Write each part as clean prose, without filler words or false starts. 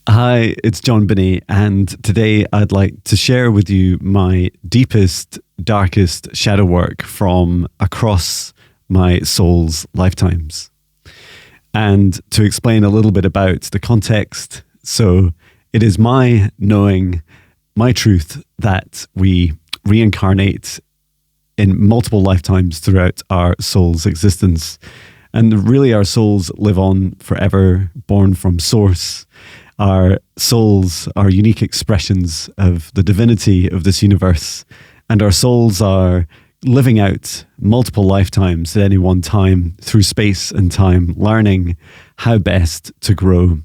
Hi, it's Jon Binnie, and today I'd like to share with you my deepest, darkest shadow work from across my soul's lifetimes. And to explain a little bit about the context, so it is my knowing, my truth, that we reincarnate in multiple lifetimes throughout our soul's existence. And really our souls live on forever, born from source. Our souls are unique expressions of the divinity of this universe, and our souls are living out multiple lifetimes at any one time through space and time, learning how best to grow.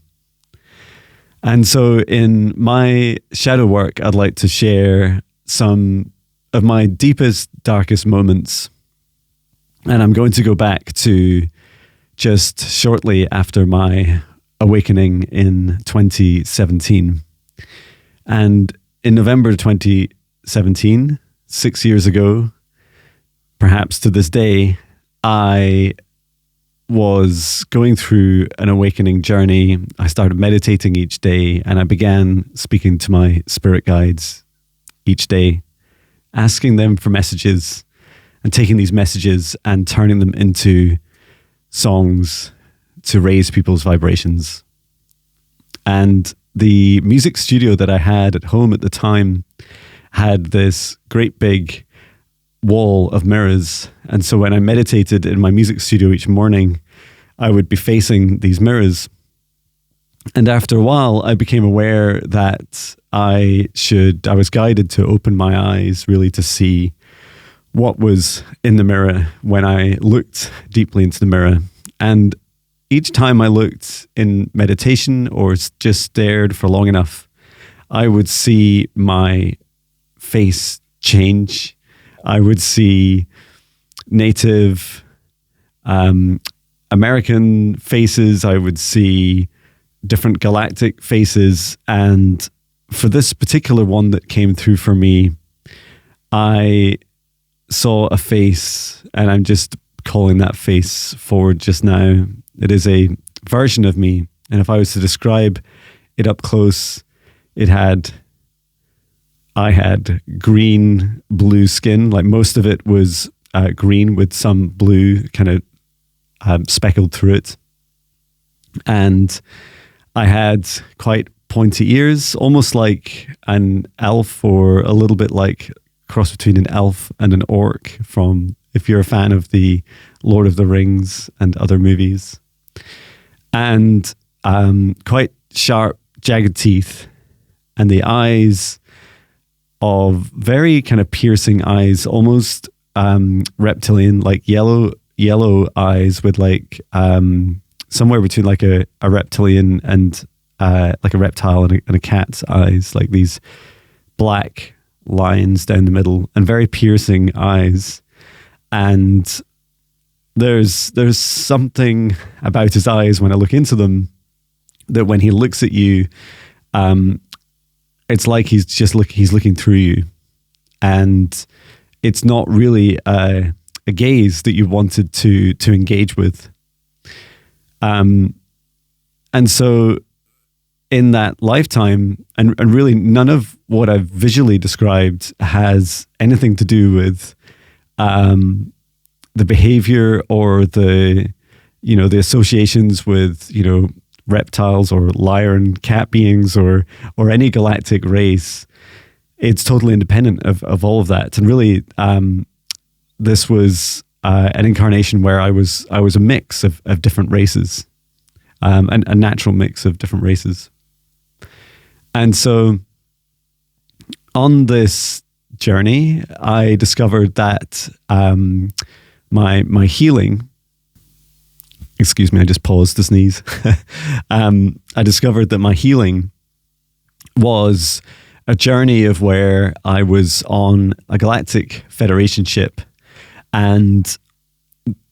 And so in my shadow work, I'd like to share some of my deepest, darkest moments. And I'm going to go back to just shortly after my awakening in 2017. And in November 2017, 6 years ago, perhaps to this day, I was going through an awakening journey. I started meditating each day, and I began speaking to my spirit guides each day, asking them for messages and taking these messages and turning them into songs to raise people's vibrations. And the music studio that I had at home at the time had this great big wall of mirrors. And so when I meditated in my music studio each morning, I would be facing these mirrors. And after a while, I became aware that I was guided to open my eyes really to see what was in the mirror when I looked deeply into the mirror. And each time I looked in meditation or just stared for long enough, I would see my face change. I would see Native American faces. I would see different galactic faces. And for this particular one that came through for me, I saw a face, and I'm just calling that face forward just now. It is a version of me. And if I was to describe it up close, I had green, blue skin. Like most of it was green with some blue kind of speckled through it. And I had quite pointy ears, almost like an elf, or a little bit like a cross between an elf and an orc from, if you're a fan of the Lord of the Rings and other movies. And quite sharp, jagged teeth, and the eyes of very kind of piercing eyes, almost reptilian, like yellow eyes with like somewhere between like a reptilian and like a reptile and a cat's eyes, like these black lines down the middle, and very piercing eyes. And there's something about his eyes when I look into them, that when he looks at you, it's like he's looking through you, and it's not really a gaze that you wanted to engage with. And so in that lifetime, and really none of what I've visually described has anything to do with the behavior or the associations with, reptiles or liar and cat beings or any galactic race. It's totally independent of all of that. And really, this was an incarnation where I was a mix of different races, and a natural mix of different races. And so on this journey, I discovered that my healing, excuse me, I just paused to sneeze. I discovered that my healing was a journey of where I was on a galactic federation ship, and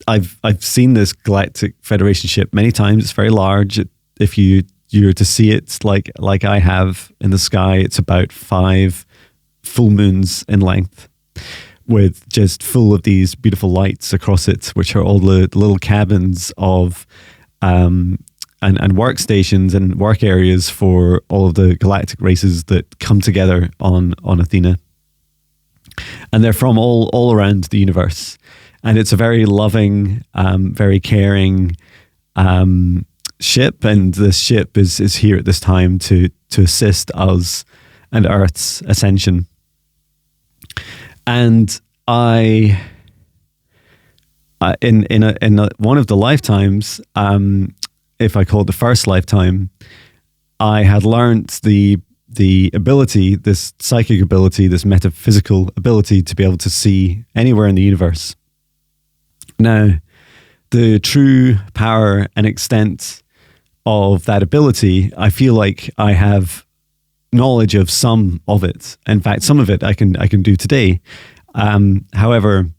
I've seen this galactic federation ship many times. It's very large. If you're to see it like I have in the sky, it's about 5 full moons in length, with just full of these beautiful lights across it, which are all the little cabins of and workstations and work areas for all of the galactic races that come together on Athena. And they're from all around the universe. And it's a very loving, very caring ship. And this ship is here at this time to assist us and Earth's ascension. And in one of the lifetimes, if I call it the first lifetime, I had learnt the ability, this psychic ability, this metaphysical ability to be able to see anywhere in the universe. Now, the true power and extent of that ability, I feel like I have knowledge of some of it. In fact, some of it I can do today. However,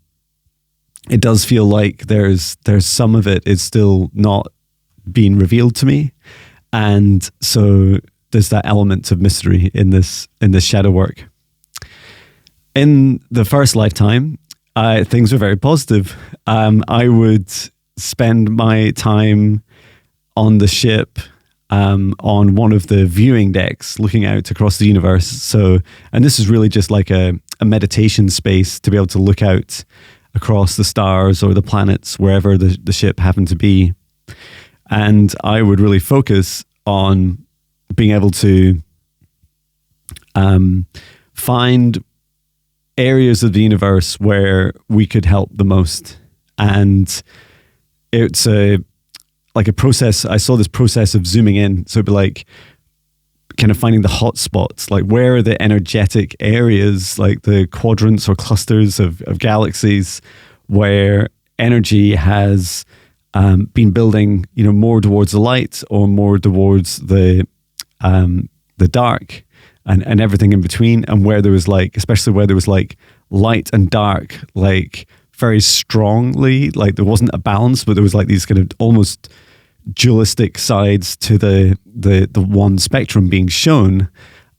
it does feel like there's some of it is still not being revealed to me, and so there's that element of mystery in this shadow work. In the first lifetime, things were very positive. I would spend my time on the ship, on one of the viewing decks, looking out across the universe. So, and this is really just like a meditation space to be able to look out across the stars or the planets, wherever the ship happened to be. And I would really focus on being able to find areas of the universe where we could help the most. And it's like a process. I saw this process of zooming in. So it'd be like kind of finding the hot spots, like where are the energetic areas, like the quadrants or clusters of galaxies where energy has been building, more towards the light or more towards the dark, and everything in between, and where there was especially where there was light and dark, very strongly, there wasn't a balance, but there was these kind of almost dualistic sides to the one spectrum being shown,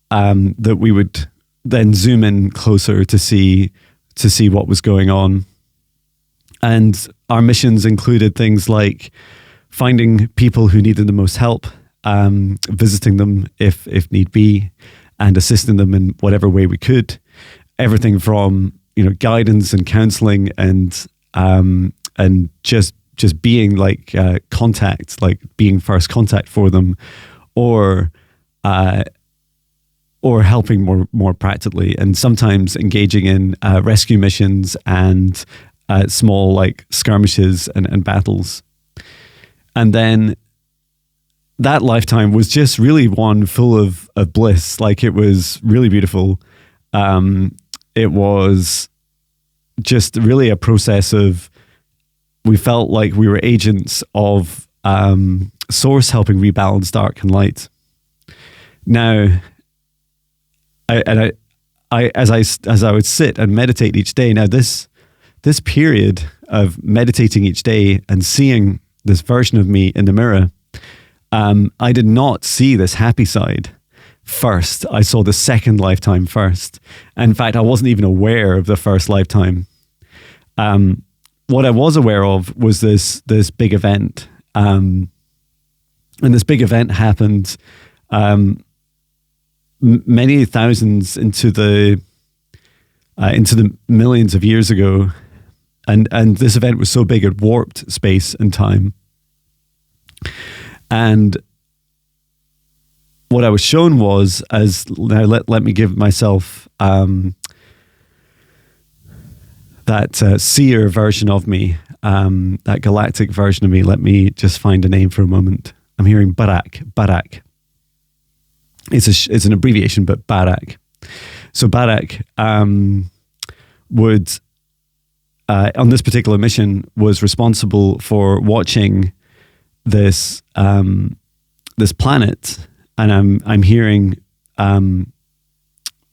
that we would then zoom in closer to see what was going on. And our missions included things like finding people who needed the most help, visiting them if need be, and assisting them in whatever way we could. Everything from guidance and counseling and just being contact, being first contact for them, or helping more practically, and sometimes engaging in rescue missions and small skirmishes and battles. And then that lifetime was just really one full of bliss. It was really beautiful. It was just really a process of, we felt like we were agents of Source helping rebalance dark and light. Now, as I would sit and meditate each day. Now this period of meditating each day and seeing this version of me in the mirror, I did not see this happy side first. I saw the second lifetime first. In fact, I wasn't even aware of the first lifetime. What I was aware of was this big event. And this big event happened many thousands into the millions of years ago. And this event was so big it warped space and time. And what I was shown was, now let me give myself that seer version of me, that galactic version of me. Let me just find a name for a moment. I'm hearing Barak. It's an abbreviation, but Barak. So Barak would, on this particular mission, was responsible for watching this planet, and I'm hearing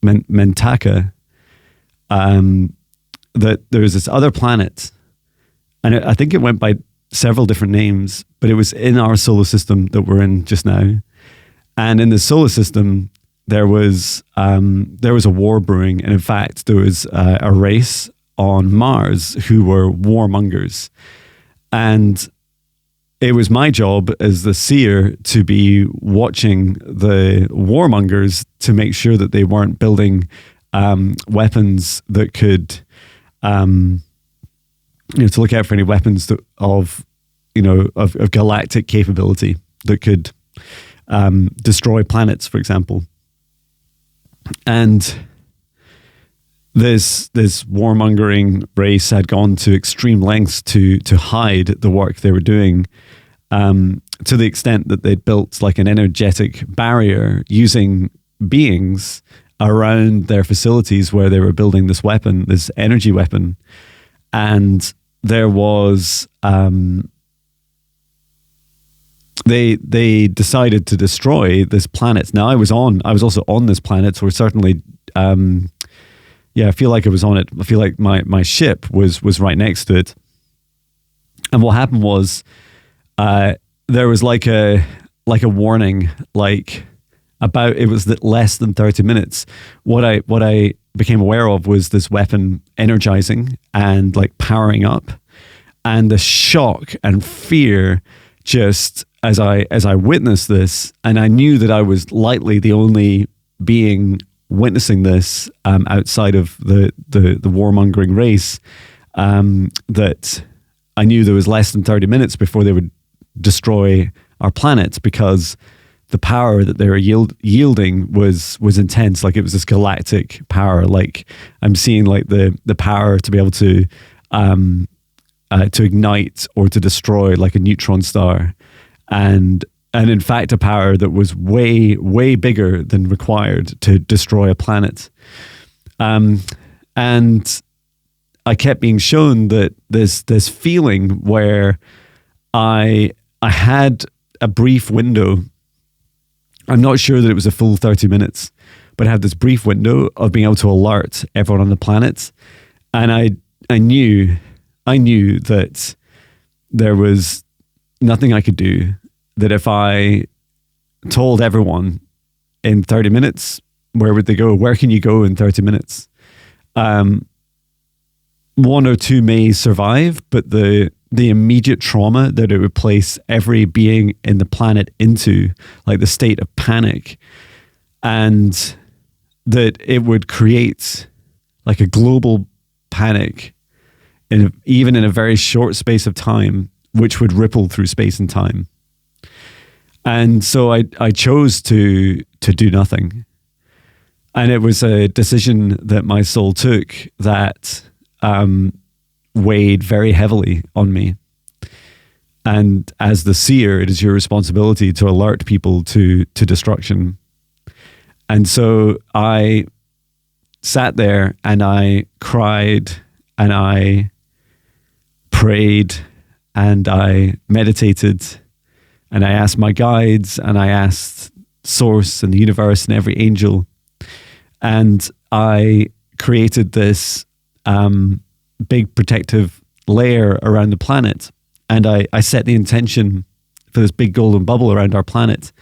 Mentaka, that there was this other planet, and I think it went by several different names, but it was in our solar system that we're in just now. And in the solar system, there was a war brewing, and in fact, there was a race on Mars who were warmongers, and it was my job as the seer to be watching the warmongers to make sure that they weren't building weapons that could, to look out for any weapons of galactic capability that could destroy planets, for example. And this warmongering race had gone to extreme lengths to hide the work they were doing, to the extent that they'd built like an energetic barrier using beings around their facilities where they were building this weapon, this energy weapon. And there was they decided to destroy this planet. Now I was also on this planet, or certainly I feel like I was on it. I feel like my ship was right next to it. And what happened was there was like a warning, like about, it was less than 30 minutes. What I became aware of was this weapon energizing and like powering up, and the shock and fear just as I witnessed this, and I knew that I was likely the only being witnessing this outside of the warmongering race, that I knew there was less than 30 minutes before they would destroy our planet, because the power that they were yielding was intense. Like, it was this galactic power. Like, I'm seeing like the power to be able to ignite or to destroy like a neutron star, and in fact a power that was way bigger than required to destroy a planet. And I kept being shown that this feeling where I had a brief window. I'm not sure that it was a full 30 minutes, but I had this brief window of being able to alert everyone on the planet. And I knew that there was nothing I could do, that if I told everyone in 30 minutes, where would they go? Where can you go in 30 minutes? One or two may survive, but the immediate trauma that it would place every being in the planet into, like the state of panic, and that it would create like a global panic even in a very short space of time, which would ripple through space and time. And so I chose to do nothing. And it was a decision that my soul took that weighed very heavily on me. And as the seer, it is your responsibility to alert people to destruction. And so I sat there and I cried and I prayed and I meditated and I asked my guides and I asked Source and the universe and every angel. And I created this big protective layer around the planet. And I set the intention for this big golden bubble around our planet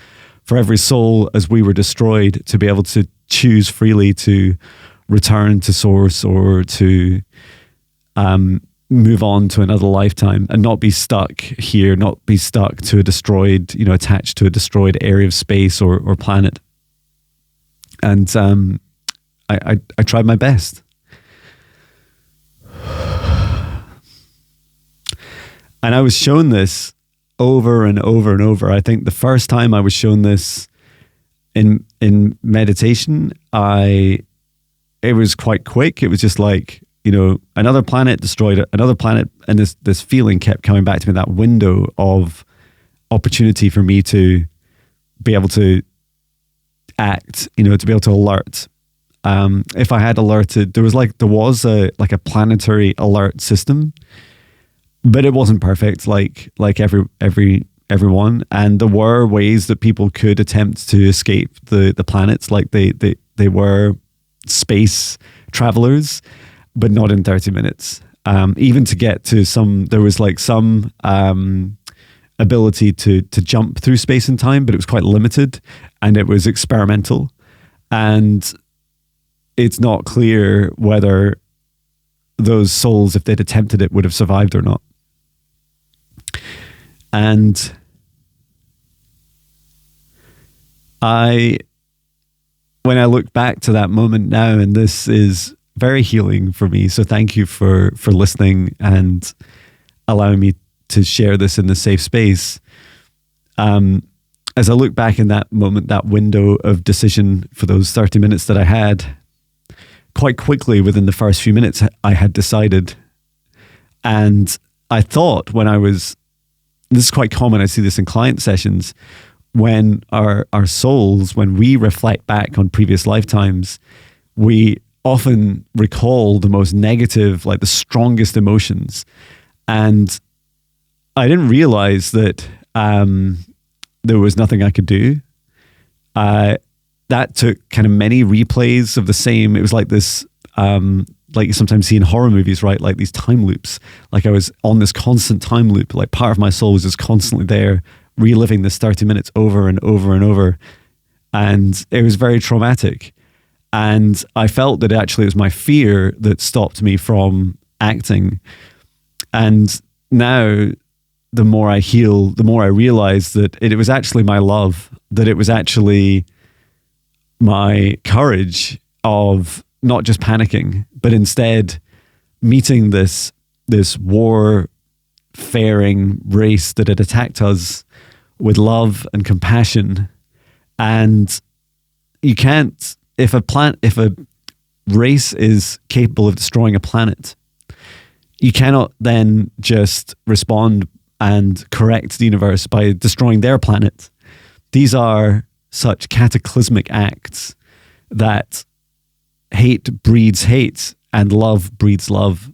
for every soul as we were destroyed to be able to choose freely to return to Source or to move on to another lifetime and not be stuck here, not be stuck to a destroyed, attached to a destroyed area of space or planet. And I tried my best. And I was shown this over and over and over. I think the first time I was shown this in meditation, it was quite quick. It was just like, another planet destroyed another planet, and this feeling kept coming back to me, that window of opportunity for me to be able to act, to be able to alert. If I had alerted, there was a planetary alert system, but it wasn't perfect like everyone. And there were ways that people could attempt to escape the planets, like they were space travelers, but not in 30 minutes. Even to get to there was some ability to jump through space and time, but it was quite limited and it was experimental. And it's not clear whether those souls, if they'd attempted it, would have survived or not. And when I look back to that moment now, and this is very healing for me, so thank you for listening and allowing me to share this in the safe space. As I look back in that moment, that window of decision for those 30 minutes that I had, quite quickly within the first few minutes, I had decided. And I thought this is quite common, I see this in client sessions, when our souls, when we reflect back on previous lifetimes, we often recall the most negative, like the strongest emotions. And I didn't realize that there was nothing I could do. That took kind of many replays of the same. It was like this, like you sometimes see in horror movies, right? Like these time loops. Like I was on this constant time loop. Like part of my soul was just constantly there, reliving this 30 minutes over and over and over. And it was very traumatic. And I felt that actually it was my fear that stopped me from acting. And now, the more I heal, the more I realize that it was actually my love, that it was actually my courage of not just panicking, but instead meeting this war-faring race that had attacked us with love and compassion. And you can't, if a race is capable of destroying a planet, you cannot then just respond and correct the universe by destroying their planet. These are such cataclysmic acts that hate breeds hate and love breeds love.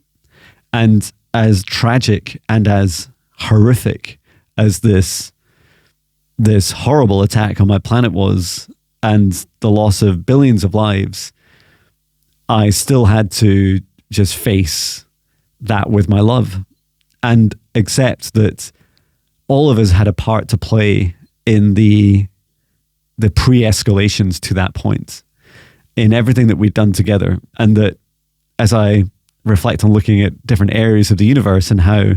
And as tragic and as horrific as this horrible attack on my planet was, and the loss of billions of lives, I still had to just face that with my love and accept that all of us had a part to play in the pre-escalations to that point, in everything that we'd done together. And that as I reflect on looking at different areas of the universe and how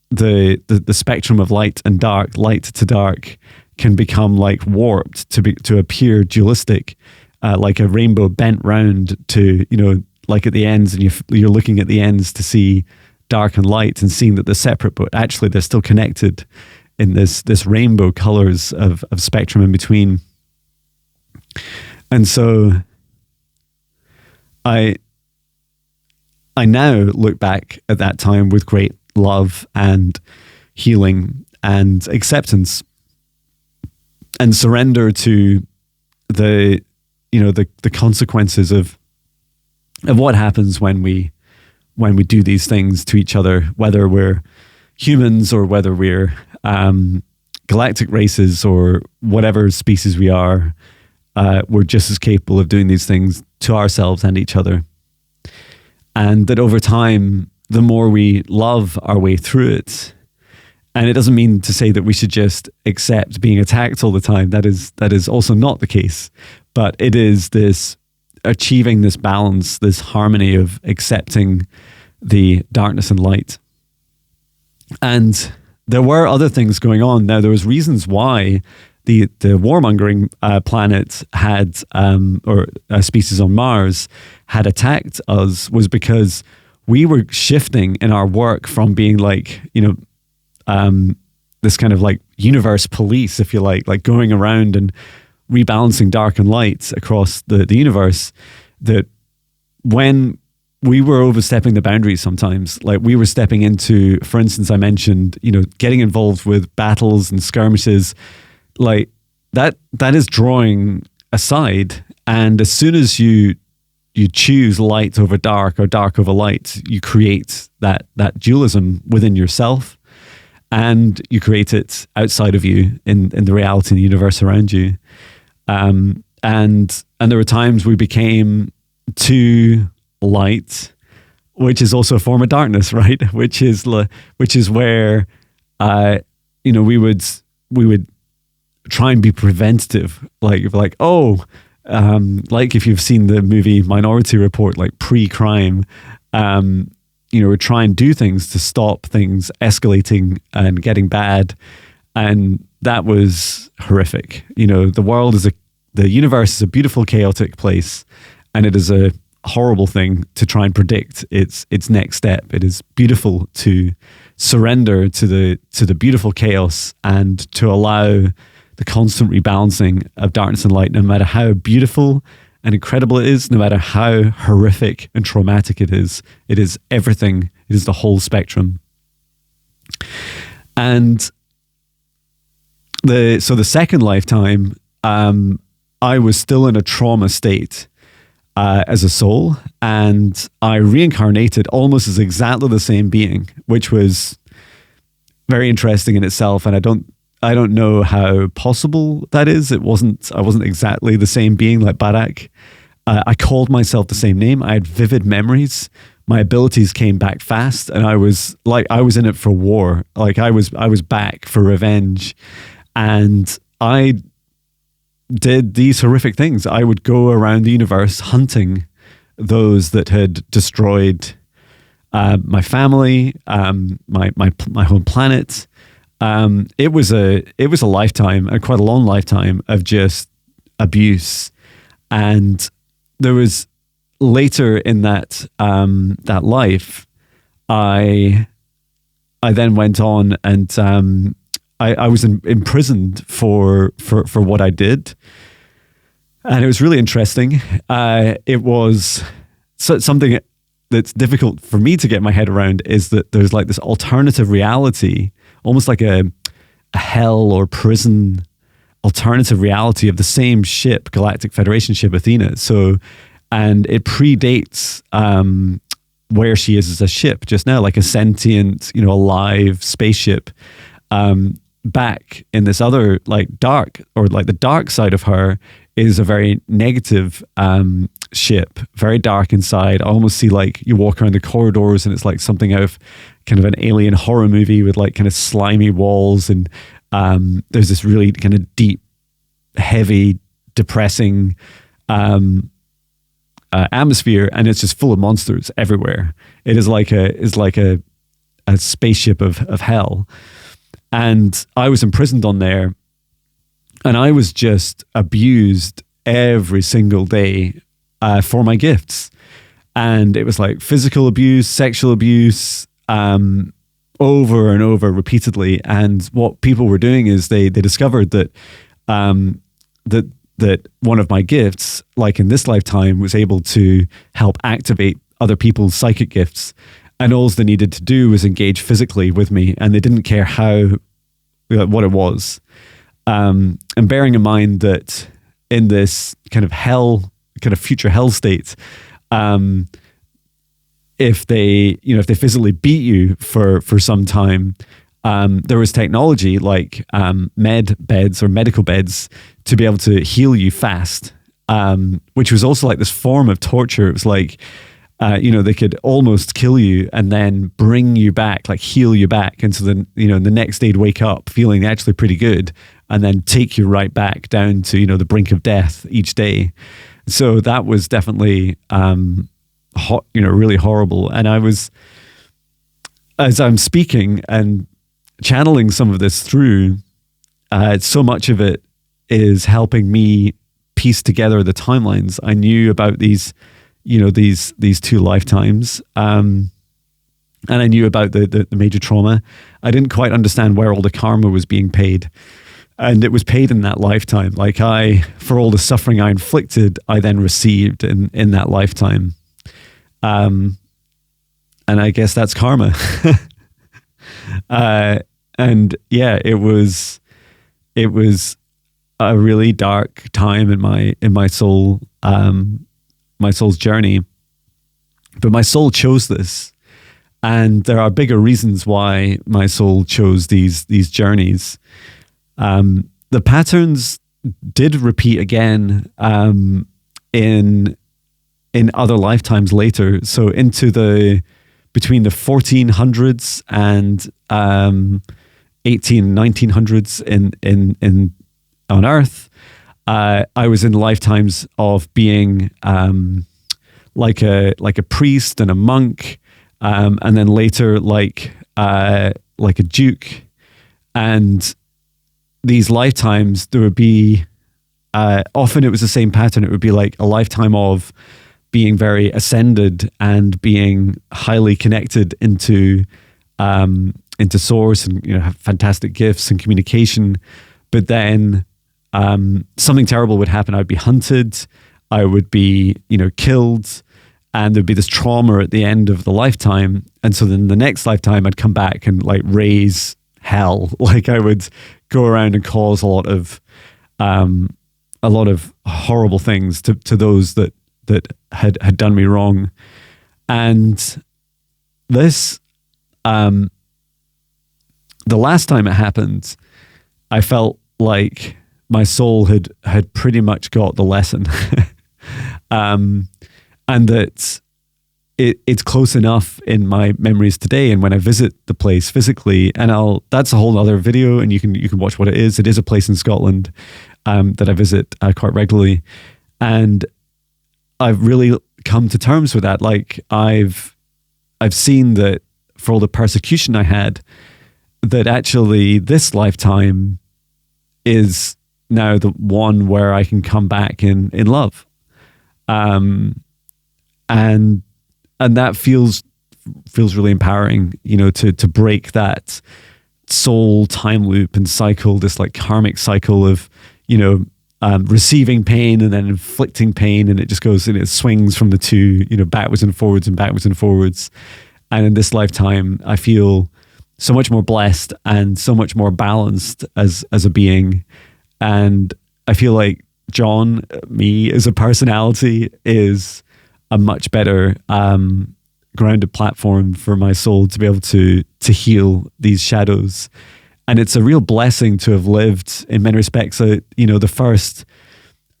the spectrum of light and dark, light to dark, can become like warped to appear dualistic, like a rainbow bent round to, like at the ends, and you're looking at the ends to see dark and light and seeing that they're separate, but actually they're still connected in this rainbow colors of spectrum in between. And so I now look back at that time with great love and healing and acceptance, and surrender to the consequences of what happens when we do these things to each other, whether we're humans or whether we're galactic races or whatever species we are. We're just as capable of doing these things to ourselves and each other. And that over time, the more we love our way through it, and it doesn't mean to say that we should just accept being attacked all the time. That is also not the case. But it is this achieving this balance, this harmony of accepting the darkness and light. And there were other things going on. Now, there was reasons why the warmongering planet had, or a species on Mars had attacked us, was because we were shifting in our work from being like, this kind of like universe police, if you like going around and rebalancing dark and light across the universe, that when we were overstepping the boundaries sometimes, like we were stepping into, for instance, I mentioned, getting involved with battles and skirmishes, like that is drawing aside. And as soon as you choose light over dark or dark over light, you create that dualism within yourself, and you create it outside of you in the reality in the universe around you. And there were times we became too light, which is also a form of darkness, right? Which is where we would try and be preventative, like if you've seen the movie Minority Report, like pre-crime, would try and do things to stop things escalating and getting bad. And that was horrific. The universe is a beautiful, chaotic place, and it is a horrible thing to try and predict its next step. It is beautiful to surrender to the beautiful chaos and to allow the constant rebalancing of darkness and light, no matter how beautiful and incredible it is, no matter how horrific and traumatic it is. It is everything. It is the whole spectrum. And the second lifetime, I was still in a trauma state as a soul, and I reincarnated almost as exactly the same being, which was very interesting in itself. And I don't know how possible that is. I wasn't exactly the same being like Barak. I called myself the same name. I had vivid memories. My abilities came back fast, and I was in it for war. Like I was back for revenge, and I did these horrific things. I would go around the universe hunting those that had destroyed my family, my home planet. It was a lifetime, and quite a long lifetime of just abuse. And there was later in that life, I then went on and I was imprisoned for what I did, and it was really interesting. It was something that's difficult for me to get my head around, is that there's like this alternative reality, almost like a hell or prison alternative reality of the same ship, Galactic Federation ship Athena. So, and it predates where she is as a ship just now, like a sentient, alive spaceship. Back in this other dark, or like the dark side of her is a very negative ship, very dark inside. I almost see you walk around the corridors and it's like something out of kind of an alien horror movie with kind of slimy walls, and there's this really kind of deep, heavy, depressing atmosphere, and it's just full of monsters everywhere. It is like a spaceship of hell. And I was imprisoned on there, and I was just abused every single day for my gifts. And it was like physical abuse, sexual abuse, over and over repeatedly. And what people were doing is they discovered that that one of my gifts, like in this lifetime, was able to help activate other people's psychic gifts. And all they needed to do was engage physically with me, and they didn't care what it was. And bearing in mind that in this kind of hell, kind of future hell state, if they physically beat you for some time, there was technology like med beds or medical beds to be able to heal you fast, which was also like this form of torture. It was like, they could almost kill you and then bring you back, like heal you back. And so then, the next day you'd wake up feeling actually pretty good, and then take you right back down to, the brink of death each day. So that was definitely, really horrible. And I was, as I'm speaking and channeling some of this through, so much of it is helping me piece together the timelines. I knew about these two lifetimes, and I knew about the major trauma. I didn't quite understand where all the karma was being paid, and it was paid in that lifetime. Like for all the suffering I inflicted, I then received in that lifetime. And I guess that's karma. And yeah, it was a really dark time in my soul, my soul's journey. But my soul chose this, and there are bigger reasons why my soul chose these journeys. The patterns did repeat again in other lifetimes later. So between the 1400s and 1900s in on Earth, I was in lifetimes of being like a priest and a monk, and then later like a duke. And these lifetimes, there would be often it was the same pattern. It would be like a lifetime of being very ascended and being highly connected into source, and have fantastic gifts and communication. But then something terrible would happen. I'd be hunted, I would be killed, and there'd be this trauma at the end of the lifetime. And so then the next lifetime I'd come back and like raise hell. Like I would go around and cause a lot of horrible things to those that had done me wrong. And this the last time it happened, I felt like my soul had pretty much got the lesson. And that it's close enough in my memories today. And when I visit the place physically, and that's a whole other video, and you can watch what it is. It is a place in Scotland that I visit quite regularly. And I've really come to terms with that. Like I've seen that for all the persecution I had, that actually this lifetime is now the one where I can come back in love. And that feels really empowering, to break that soul time loop and cycle, this like karmic cycle of, receiving pain and then inflicting pain, and it just goes and it swings from the two, backwards and forwards and backwards and forwards. And in this lifetime, I feel so much more blessed and so much more balanced as a being. And I feel like Jon, me as a personality, is a much better grounded platform for my soul to be able to heal these shadows. And it's a real blessing to have lived, in many respects, the first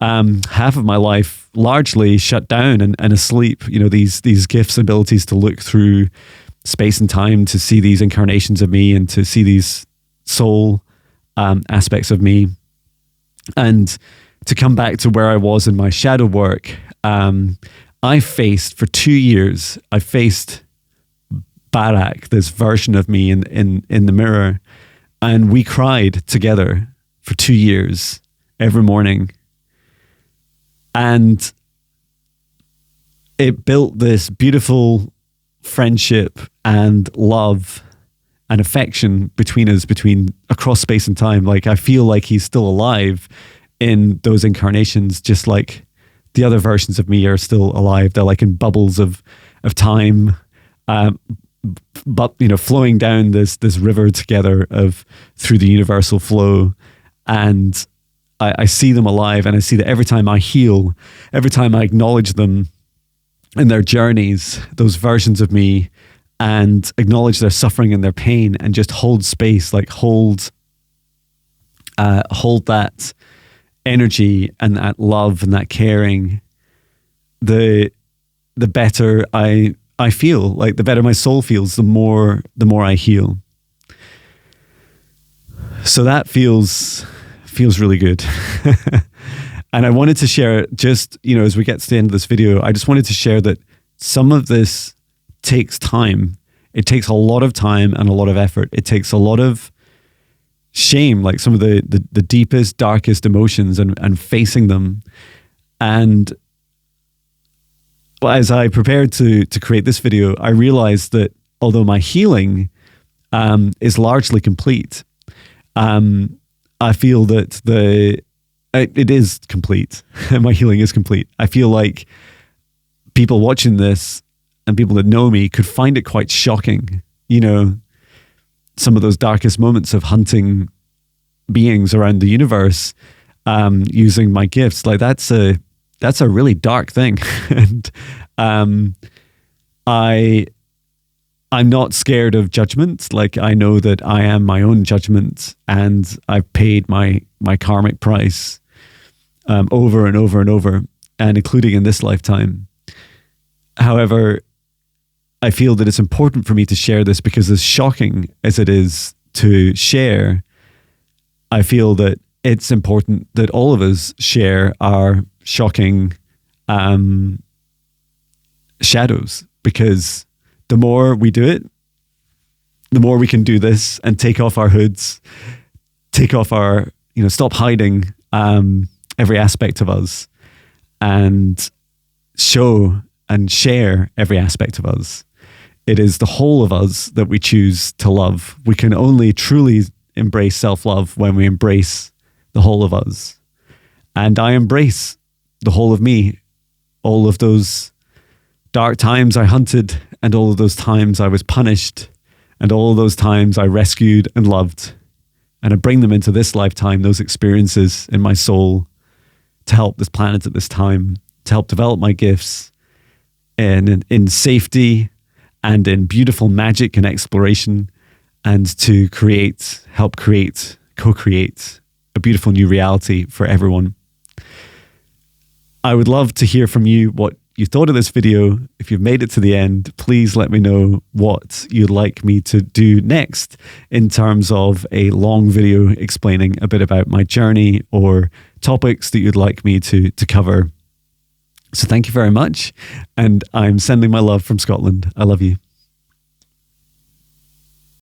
half of my life largely shut down and asleep. These gifts and abilities to look through space and time, to see these incarnations of me and to see these soul aspects of me, and to come back to where I was in my shadow work. I faced for 2 years, I faced Barak, this version of me in the mirror, and we cried together for 2 years every morning. And it built this beautiful friendship and love and affection between us, across space and time. Like I feel like he's still alive in those incarnations, just like the other versions of me are still alive. They're like in bubbles of time, but flowing down this river together through the universal flow. And I see them alive, and I see that every time I heal, every time I acknowledge them in their journeys, those versions of me, and acknowledge their suffering and their pain, and just hold space, like hold that energy and that love and that caring, the better I feel. Like the better my soul feels, the more I heal. So that feels really good. And I wanted to share, just as we get to the end of this video, I just wanted to share that some of this takes time. It takes a lot of time and a lot of effort. It takes a lot of shame, like some of the deepest, darkest emotions, and facing them. And as I prepared to create this video, I realized that although my healing is largely complete, I feel that it is complete. My healing is complete. I feel like people watching this and people that know me could find it quite shocking, some of those darkest moments of hunting beings around the universe, using my gifts. Like that's a really dark thing. And I'm not scared of judgment. Like I know that I am my own judgment, and I've paid my karmic price over and over and over, and including in this lifetime. However, I feel that it's important for me to share this, because as shocking as it is to share, I feel that it's important that all of us share our shocking shadows, because the more we do it, the more we can do this and take off our hoods, take off our, stop hiding every aspect of us and show and share every aspect of us. It is the whole of us that we choose to love. We can only truly embrace self-love when we embrace the whole of us. And I embrace the whole of me, all of those dark times I hunted, and all of those times I was punished, and all of those times I rescued and loved. And I bring them into this lifetime, those experiences in my soul, to help this planet at this time, to help develop my gifts in safety and in beautiful magic and exploration, and to help create, co-create a beautiful new reality for everyone. I would love to hear from you what you thought of this video. If you've made it to the end, please let me know what you'd like me to do next in terms of a long video explaining a bit about my journey or topics that you'd like me to cover. So thank you very much. And I'm sending my love from Scotland. I love you.